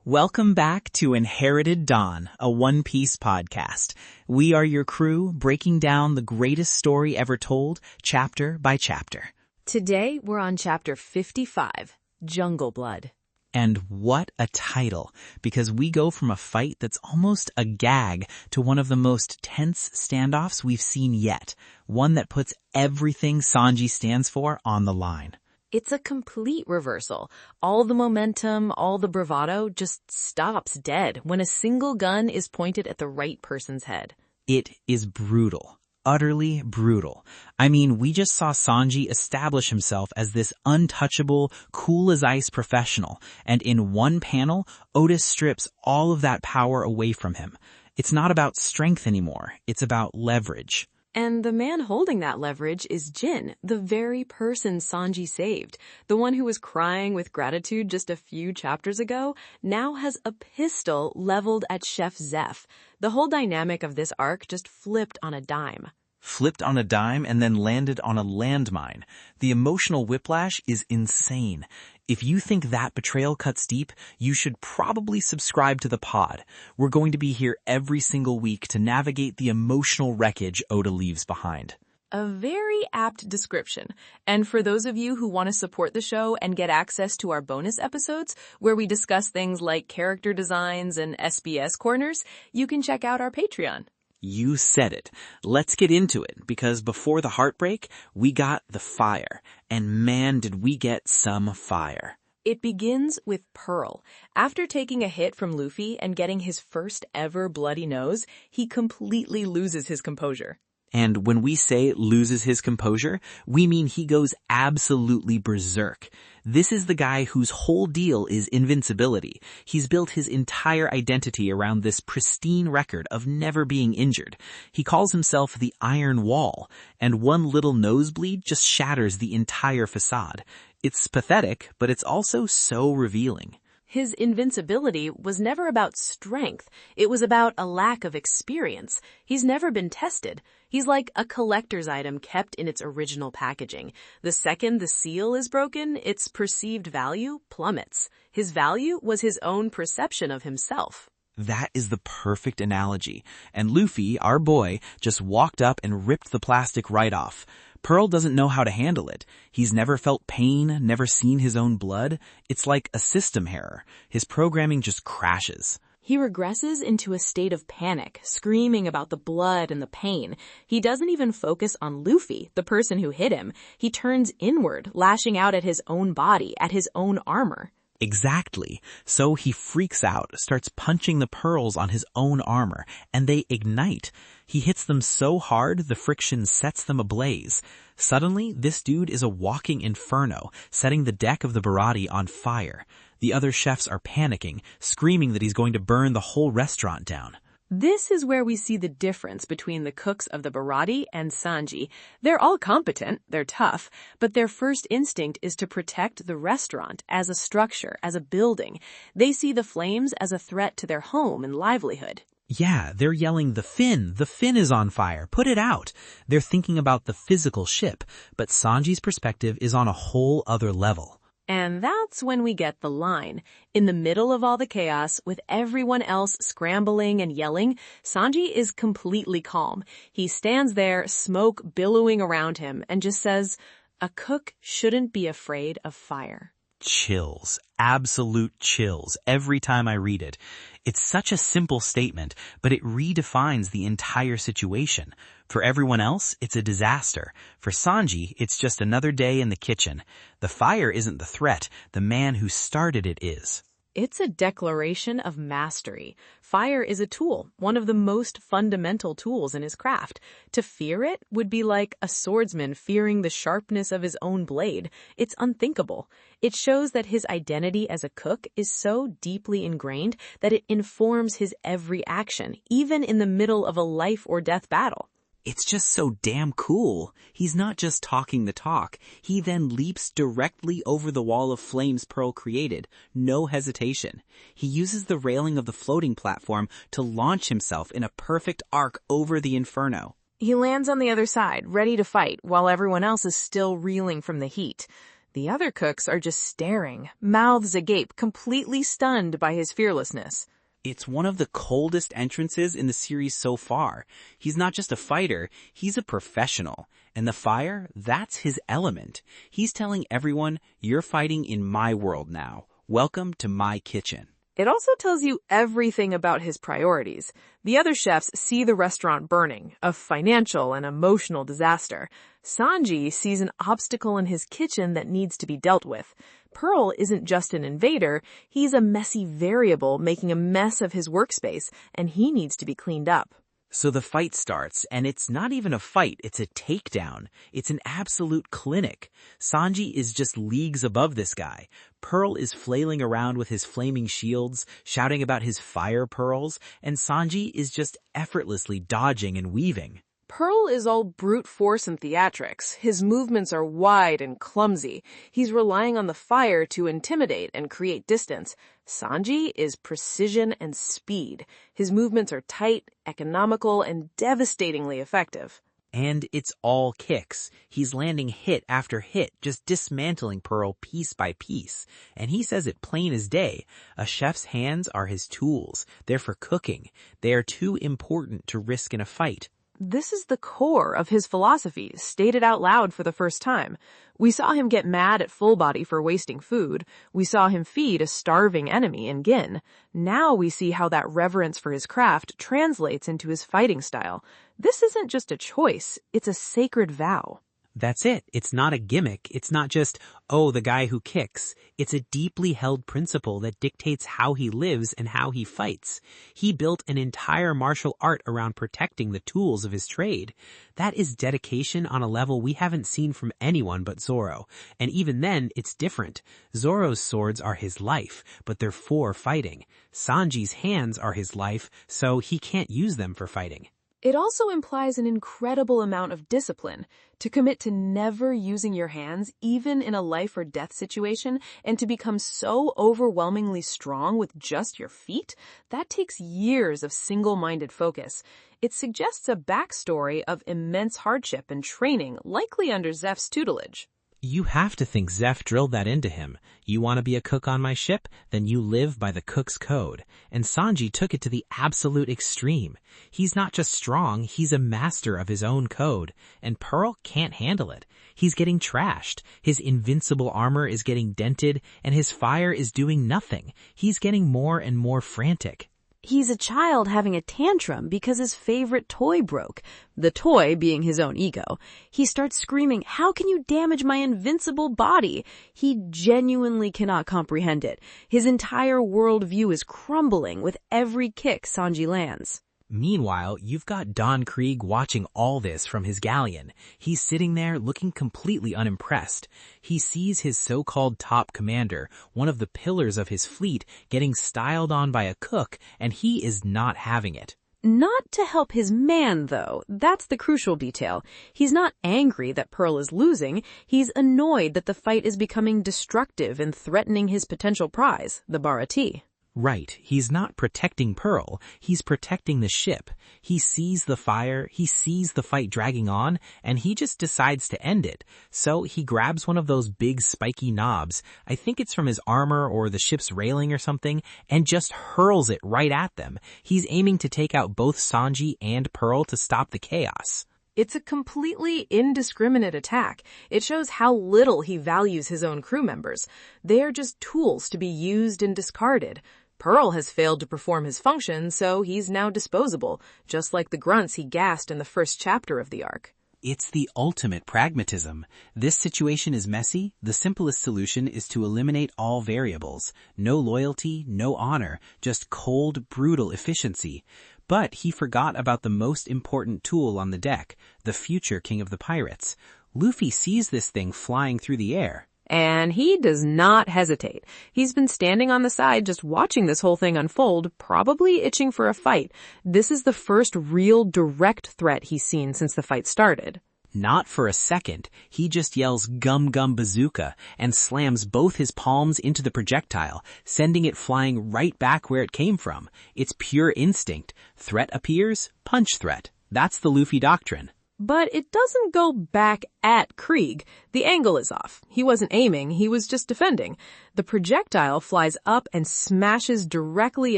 Welcome back to Inherited Dawn, a One Piece podcast. We are your crew, breaking down the greatest story ever told, chapter by chapter. Today, we're on chapter 55, Jungle Blood. And what a title, because we go from a fight that's almost a gag to one of the most tense standoffs we've seen yet, one that puts everything Sanji stands for on the line. It's a complete reversal. All the momentum, all the bravado just stops dead when a single gun is pointed at the right person's head. It is brutal. Utterly brutal. I mean, we just saw Sanji establish himself as this untouchable, cool-as-ice professional, and in one panel, Otis strips all of that power away from him. It's not about strength anymore. It's about leverage. And the man holding that leverage is Jin, the very person Sanji saved. The one who was crying with gratitude just a few chapters ago now has a pistol leveled at Chef Zeff. The whole dynamic of this arc just flipped on a dime. Flipped on a dime and then landed on a landmine. The emotional whiplash is insane. If you think that betrayal cuts deep, you should probably subscribe to the pod. We're going to be here every single week to navigate the emotional wreckage Oda leaves behind. A very apt description. And for those of you who want to support the show and get access to our bonus episodes, where we discuss things like character designs and SBS corners, you can check out our Patreon. You said it. Let's get into it, because before the heartbreak, we got the fire. And man, did we get some fire. It begins with Pearl. After taking a hit from Luffy and getting his first ever bloody nose, he completely loses his composure. And when we say loses his composure, we mean he goes absolutely berserk. This is the guy whose whole deal is invincibility. He's built his entire identity around this pristine record of never being injured. He calls himself the Iron Wall, and one little nosebleed just shatters the entire facade. It's pathetic, but it's also so revealing. His invincibility was never about strength. It was about a lack of experience. He's never been tested. He's like a collector's item kept in its original packaging. The second the seal is broken, its perceived value plummets. His value was his own perception of himself. That is the perfect analogy. And Luffy, our boy, just walked up and ripped the plastic right off. Pearl doesn't know how to handle it. He's never felt pain, never seen his own blood. It's like a system error. His programming just crashes. He regresses into a state of panic, screaming about the blood and the pain. He doesn't even focus on Luffy, the person who hit him. He turns inward, lashing out at his own body, at his own armor. Exactly. So he freaks out, starts punching the pearls on his own armor, and they ignite. He hits them so hard, the friction sets them ablaze. Suddenly, this dude is a walking inferno, setting the deck of the Baratie on fire. The other chefs are panicking, screaming that he's going to burn the whole restaurant down. This is where we see the difference between the cooks of the Baratie and Sanji. They're all competent, they're tough, but their first instinct is to protect the restaurant as a structure, as a building. They see the flames as a threat to their home and livelihood. Yeah, they're yelling, the fin is on fire, put it out. They're thinking about the physical ship, but Sanji's perspective is on a whole other level. And that's when we get the line. In the middle of all the chaos, with everyone else scrambling and yelling, Sanji is completely calm. He stands there, smoke billowing around him, and just says, "A cook shouldn't be afraid of fire." Chills, absolute chills, every time I read it. It's such a simple statement, but it redefines the entire situation. For everyone else, it's a disaster. For Sanji, it's just another day in the kitchen. The fire isn't the threat, the man who started it is. It's a declaration of mastery. Fire is a tool, one of the most fundamental tools in his craft. To fear it would be like a swordsman fearing the sharpness of his own blade. It's unthinkable. It shows that his identity as a cook is so deeply ingrained that it informs his every action, even in the middle of a life or death battle. It's just so damn cool. He's not just talking the talk. He then leaps directly over the wall of flames Pearl created. No hesitation. He uses the railing of the floating platform to launch himself in a perfect arc over the inferno. He lands on the other side, ready to fight, while everyone else is still reeling from the heat. The other cooks are just staring, mouths agape, completely stunned by his fearlessness. It's one of the coldest entrances in the series so far. He's not just a fighter, he's a professional. And the fire, that's his element. He's telling everyone, you're fighting in my world now. Welcome to my kitchen. It also tells you everything about his priorities. The other chefs see the restaurant burning, a financial and emotional disaster. Sanji sees an obstacle in his kitchen that needs to be dealt with. Pearl isn't just an invader, he's a messy variable making a mess of his workspace, and he needs to be cleaned up. So the fight starts, and it's not even a fight, it's a takedown. It's an absolute clinic. Sanji is just leagues above this guy. Pearl is flailing around with his flaming shields, shouting about his fire pearls, and Sanji is just effortlessly dodging and weaving. Pearl is all brute force and theatrics. His movements are wide and clumsy. He's relying on the fire to intimidate and create distance. Sanji is precision and speed. His movements are tight, economical, and devastatingly effective. And it's all kicks. He's landing hit after hit, just dismantling Pearl piece by piece. And he says it plain as day. A chef's hands are his tools. They're for cooking. They are too important to risk in a fight. This is the core of his philosophy, stated out loud for the first time. We saw him get mad at Full Body for wasting food. We saw him feed a starving enemy in Gin. Now we see how that reverence for his craft translates into his fighting style. This isn't just a choice, it's a sacred vow. That's it. It's not a gimmick. It's not just, oh, the guy who kicks. It's a deeply held principle that dictates how he lives and how he fights. He built an entire martial art around protecting the tools of his trade. That is dedication on a level we haven't seen from anyone but Zoro. And even then, it's different. Zoro's swords are his life, but they're for fighting. Sanji's hands are his life, so he can't use them for fighting. It also implies an incredible amount of discipline, to commit to never using your hands, even in a life or death situation, and to become so overwhelmingly strong with just your feet. That takes years of single-minded focus. It suggests a backstory of immense hardship and training, likely under Zeff's tutelage. You have to think Zeff drilled that into him. You want to be a cook on my ship? Then you live by the cook's code. And Sanji took it to the absolute extreme. He's not just strong, he's a master of his own code. And Pearl can't handle it. He's getting trashed. His invincible armor is getting dented, and his fire is doing nothing. He's getting more and more frantic. He's a child having a tantrum because his favorite toy broke, the toy being his own ego. He starts screaming, "How can you damage my invincible body?" He genuinely cannot comprehend it. His entire worldview is crumbling with every kick Sanji lands. Meanwhile, you've got Don Krieg watching all this from his galleon. He's sitting there looking completely unimpressed. He sees his so-called top commander, one of the pillars of his fleet, getting styled on by a cook, and he is not having it. Not to help his man, though. That's the crucial detail. He's not angry that Pearl is losing. He's annoyed that the fight is becoming destructive and threatening his potential prize, the Baratie. Right, he's not protecting Pearl, he's protecting the ship. He sees the fire, he sees the fight dragging on, and he just decides to end it. So he grabs one of those big spiky knobs, I think it's from his armor or the ship's railing or something, and just hurls it right at them. He's aiming to take out both Sanji and Pearl to stop the chaos. It's a completely indiscriminate attack. It shows how little he values his own crew members. They are just tools to be used and discarded. Pearl has failed to perform his function, so he's now disposable, just like the grunts he gassed in the first chapter of the arc. It's the ultimate pragmatism. This situation is messy. The simplest solution is to eliminate all variables. No loyalty, no honor, just cold, brutal efficiency. But he forgot about the most important tool on the deck, the future king of the pirates. Luffy sees this thing flying through the air. And he does not hesitate. He's been standing on the side just watching this whole thing unfold, probably itching for a fight. This is the first real direct threat he's seen since the fight started. Not for a second. He just yells "Gum Gum Bazooka" and slams both his palms into the projectile, sending it flying right back where it came from. It's pure instinct. Threat appears, punch threat. That's the Luffy doctrine. But it doesn't go back at Krieg. The angle is off. He wasn't aiming, he was just defending. The projectile flies up and smashes directly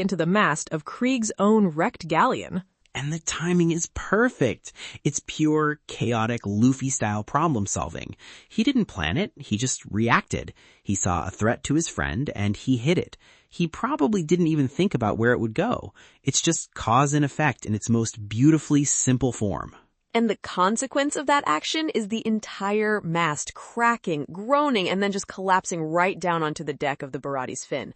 into the mast of Krieg's own wrecked galleon. And the timing is perfect. It's pure, chaotic, Luffy-style problem solving. He didn't plan it, he just reacted. He saw a threat to his friend, and he hit it. He probably didn't even think about where it would go. It's just cause and effect in its most beautifully simple form. And the consequence of that action is the entire mast cracking, groaning, and then just collapsing right down onto the deck of the Baratie's fin.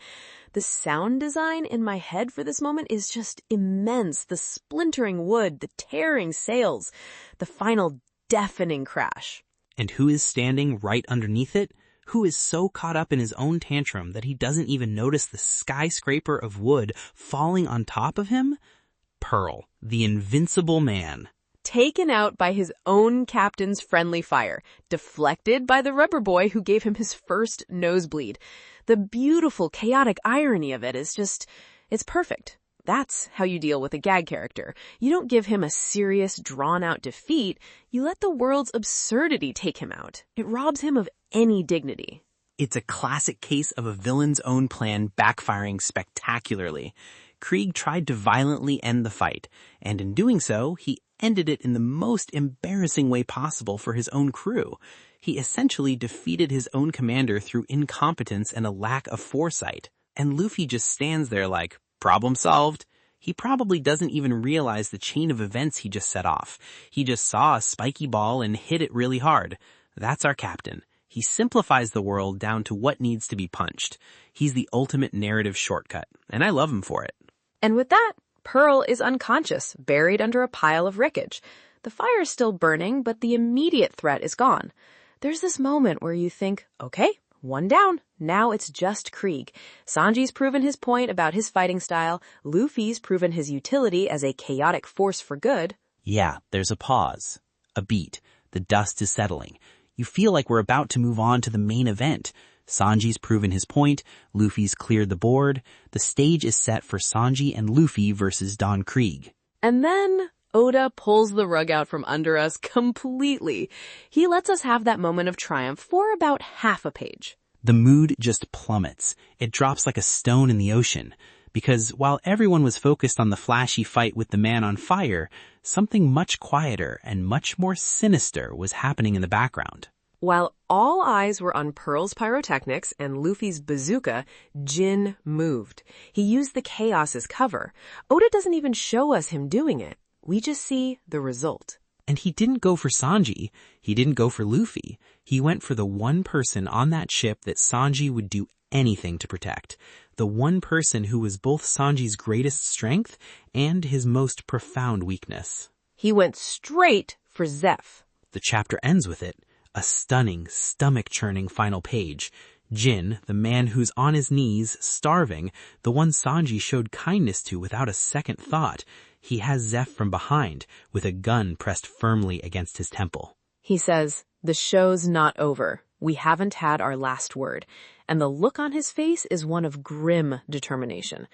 The sound design in my head for this moment is just immense. The splintering wood, the tearing sails, the final deafening crash. And who is standing right underneath it? Who is so caught up in his own tantrum that he doesn't even notice the skyscraper of wood falling on top of him? Pearl, the invincible man. Taken out by his own captain's friendly fire, deflected by the rubber boy who gave him his first nosebleed. The beautiful, chaotic irony of it is just, it's perfect. That's how you deal with a gag character. You don't give him a serious, drawn-out defeat. You let the world's absurdity take him out. It robs him of any dignity. It's a classic case of a villain's own plan backfiring spectacularly. Krieg tried to violently end the fight, and in doing so, he ended it in the most embarrassing way possible for his own crew. He essentially defeated his own commander through incompetence and a lack of foresight. And Luffy just stands there like, problem solved. He probably doesn't even realize the chain of events he just set off. He just saw a spiky ball and hit it really hard. That's our captain. He simplifies the world down to what needs to be punched. He's the ultimate narrative shortcut, and I love him for it. And with that, Pearl is unconscious, buried under a pile of wreckage. The fire's still burning, but the immediate threat is gone. There's this moment where you think, okay, one down. Now it's just Krieg. Sanji's proven his point about his fighting style. Luffy's proven his utility as a chaotic force for good. Yeah, there's a pause, a beat. The dust is settling. You feel like we're about to move on to the main event. Sanji's proven his point, Luffy's cleared the board, the stage is set for Sanji and Luffy versus Don Krieg. And then Oda pulls the rug out from under us completely. He lets us have that moment of triumph for about half a page. The mood just plummets. It drops like a stone in the ocean. Because while everyone was focused on the flashy fight with the man on fire, something much quieter and much more sinister was happening in the background. While all eyes were on Pearl's pyrotechnics and Luffy's bazooka, Jin moved. He used the chaos as cover. Oda doesn't even show us him doing it. We just see the result. And he didn't go for Sanji. He didn't go for Luffy. He went for the one person on that ship that Sanji would do anything to protect. The one person who was both Sanji's greatest strength and his most profound weakness. He went straight for Zeff. The chapter ends with it. A stunning, stomach-churning final page. Jin, the man who's on his knees, starving, the one Sanji showed kindness to without a second thought. He has Zeff from behind, with a gun pressed firmly against his temple. He says, "The show's not over. We haven't had our last word." And the look on his face is one of grim determination.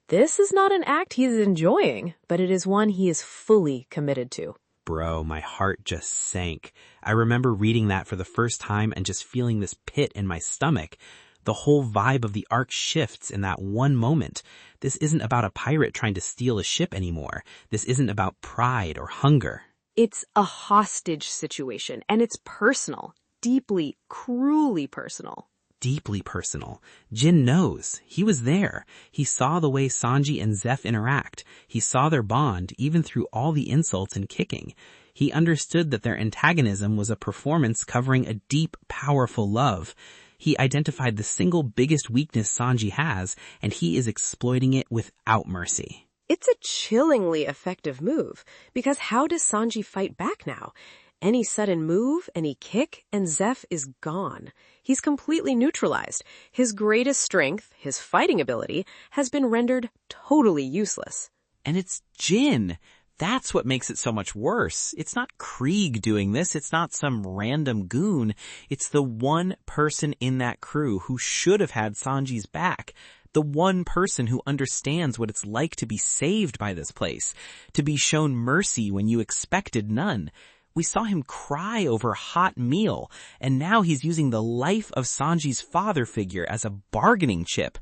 This is not an act he is enjoying, but it is one he is fully committed to. Bro, my heart just sank. I remember reading that for the first time and just feeling this pit in my stomach. The whole vibe of the arc shifts in that one moment. This isn't about a pirate trying to steal a ship anymore. This isn't about pride or hunger. It's a hostage situation, and it's personal. Deeply, cruelly personal. Deeply personal. Jin knows. He was there. He saw the way Sanji and Zeff interact. He saw their bond, even through all the insults and kicking. He understood that their antagonism was a performance covering a deep, powerful love. He identified the single biggest weakness Sanji has, and he is exploiting it without mercy. It's a chillingly effective move, because how does Sanji fight back now? Any sudden move, any kick, and Zeff is gone. He's completely neutralized. His greatest strength, his fighting ability, has been rendered totally useless. And it's Jin. That's what makes it so much worse. It's not Krieg doing this. It's not some random goon. It's the one person in that crew who should have had Sanji's back. The one person who understands what it's like to be saved by this place, to be shown mercy when you expected none. We saw him cry over a hot meal, and now he's using the life of Sanji's father figure as a bargaining chip.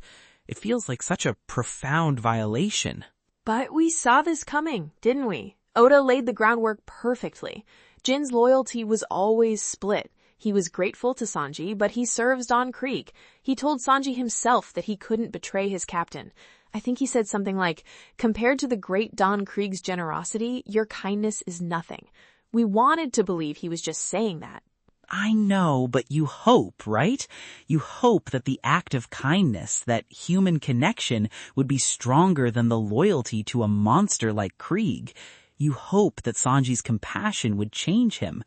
It feels like such a profound violation. But we saw this coming, didn't we? Oda laid the groundwork perfectly. Jin's loyalty was always split. He was grateful to Sanji, but he serves Don Krieg. He told Sanji himself that he couldn't betray his captain. I think he said something like, "Compared to the great Don Krieg's generosity, your kindness is nothing." We wanted to believe he was just saying that. I know, but you hope, right? You hope that the act of kindness, that human connection, would be stronger than the loyalty to a monster like Krieg. You hope that Sanji's compassion would change him.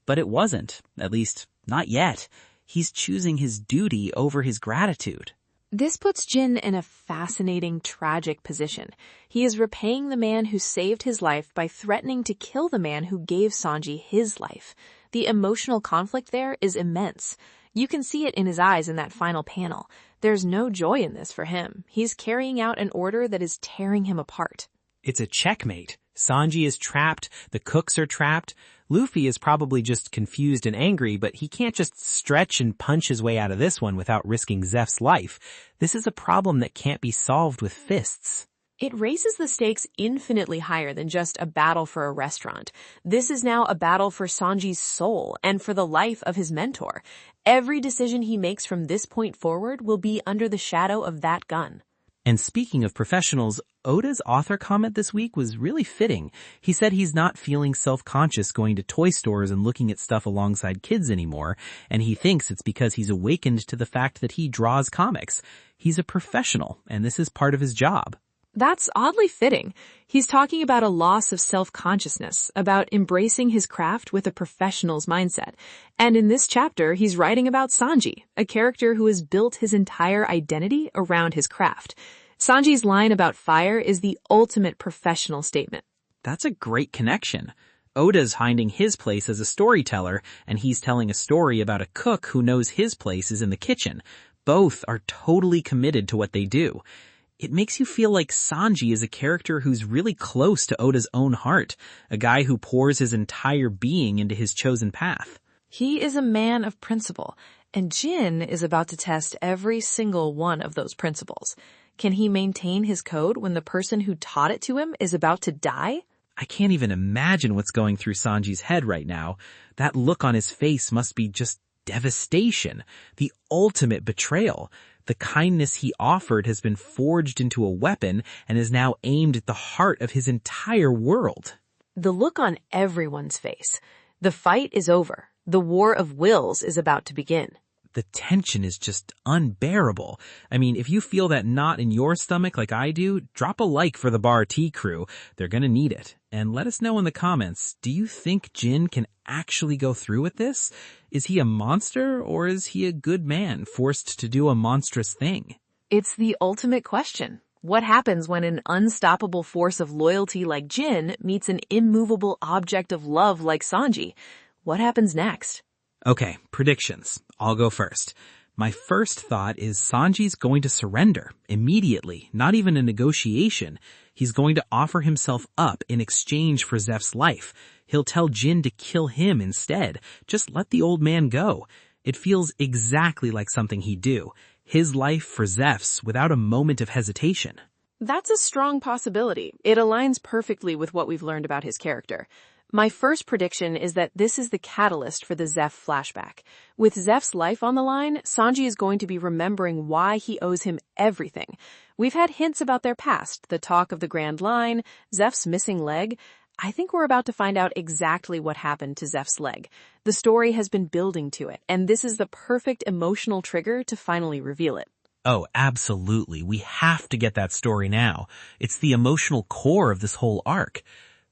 But it wasn't, at least not yet. He's choosing his duty over his gratitude. This puts Jin in a fascinating, tragic position. He is repaying the man who saved his life by threatening to kill the man who gave Sanji his life. The emotional conflict there is immense. You can see it in his eyes in that final panel. There's no joy in this for him. He's carrying out an order that is tearing him apart. It's a checkmate. Sanji is trapped, the cooks are trapped. Luffy is probably just confused and angry, but he can't just stretch and punch his way out of this one without risking Zeff's life. This is a problem that can't be solved with fists. It raises the stakes infinitely higher than just a battle for a restaurant. This is now a battle for Sanji's soul and for the life of his mentor. Every decision he makes from this point forward will be under the shadow of that gun. And speaking of professionals, Oda's author comment this week was really fitting. He said he's not feeling self-conscious going to toy stores and looking at stuff alongside kids anymore, and he thinks it's because he's awakened to the fact that he draws comics. He's a professional, and this is part of his job. That's oddly fitting. He's talking about a loss of self-consciousness, about embracing his craft with a professional's mindset. And in this chapter, he's writing about Sanji, a character who has built his entire identity around his craft. Sanji's line about fire is the ultimate professional statement. That's a great connection. Oda's finding his place as a storyteller, and he's telling a story about a cook who knows his place is in the kitchen. Both are totally committed to what they do. It makes you feel like Sanji is a character who's really close to Oda's own heart, a guy who pours his entire being into his chosen path. He is a man of principle, and Jin is about to test every single one of those principles. Can he maintain his code when the person who taught it to him is about to die? I can't even imagine what's going through Sanji's head right now. That look on his face must be just devastation, the ultimate betrayal. The kindness he offered has been forged into a weapon and is now aimed at the heart of his entire world. The look on everyone's face. The fight is over. The war of wills is about to begin. The tension is just unbearable. I mean, if you feel that knot in your stomach like I do, drop a like for the Baratie crew. They're gonna need it. And let us know in the comments, do you think Jin can actually go through with this? Is he a monster, or is he a good man forced to do a monstrous thing? It's the ultimate question. What happens when an unstoppable force of loyalty like Jin meets an immovable object of love like Sanji? What happens next? Okay, predictions. I'll go first. My first thought is Sanji's going to surrender immediately, not even a negotiation. He's going to offer himself up in exchange for Zeff's life. He'll tell Jin to kill him instead. Just let the old man go. It feels exactly like something he'd do. His life for Zeff's without a moment of hesitation. That's a strong possibility. It aligns perfectly with what we've learned about his character. My first prediction is that this is the catalyst for the Zeff flashback. With Zeff's life on the line, Sanji is going to be remembering why he owes him everything. We've had hints about their past, the talk of the Grand Line, Zeff's missing leg. I think we're about to find out exactly what happened to Zeff's leg. The story has been building to it, and this is the perfect emotional trigger to finally reveal it. Oh, absolutely. We have to get that story now. It's the emotional core of this whole arc.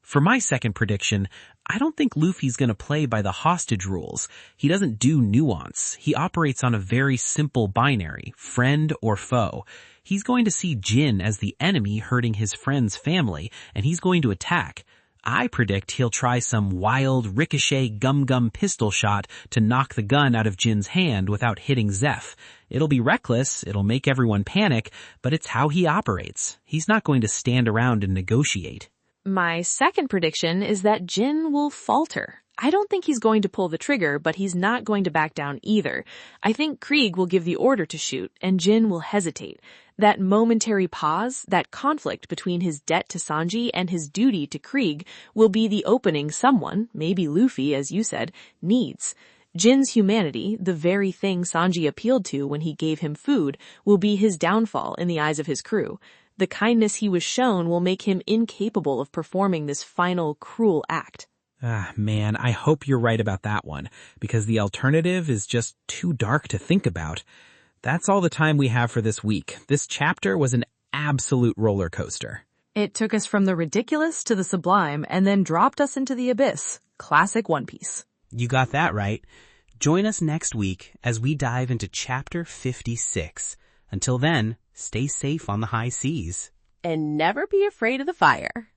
For my second prediction, I don't think Luffy's gonna play by the hostage rules. He doesn't do nuance. He operates on a very simple binary, friend or foe. He's going to see Jin as the enemy hurting his friend's family, and he's going to attack. I predict he'll try some wild ricochet gum-gum pistol shot to knock the gun out of Jin's hand without hitting Zeff. It'll be reckless, it'll make everyone panic, but it's how he operates. He's not going to stand around and negotiate. My second prediction is that Jin will falter. I don't think he's going to pull the trigger, but he's not going to back down either. I think Krieg will give the order to shoot, and Jin will hesitate. That momentary pause, that conflict between his debt to Sanji and his duty to Krieg will be the opening someone, maybe Luffy, as you said, needs. Jin's humanity, the very thing Sanji appealed to when he gave him food, will be his downfall in the eyes of his crew. The kindness he was shown will make him incapable of performing this final cruel act. Ah, man, I hope you're right about that one, because the alternative is just too dark to think about. That's all the time we have for this week. This chapter was an absolute roller coaster. It took us from the ridiculous to the sublime and then dropped us into the abyss. Classic One Piece. You got that right. Join us next week as we dive into Chapter 56. Until then, stay safe on the high seas. And never be afraid of the fire.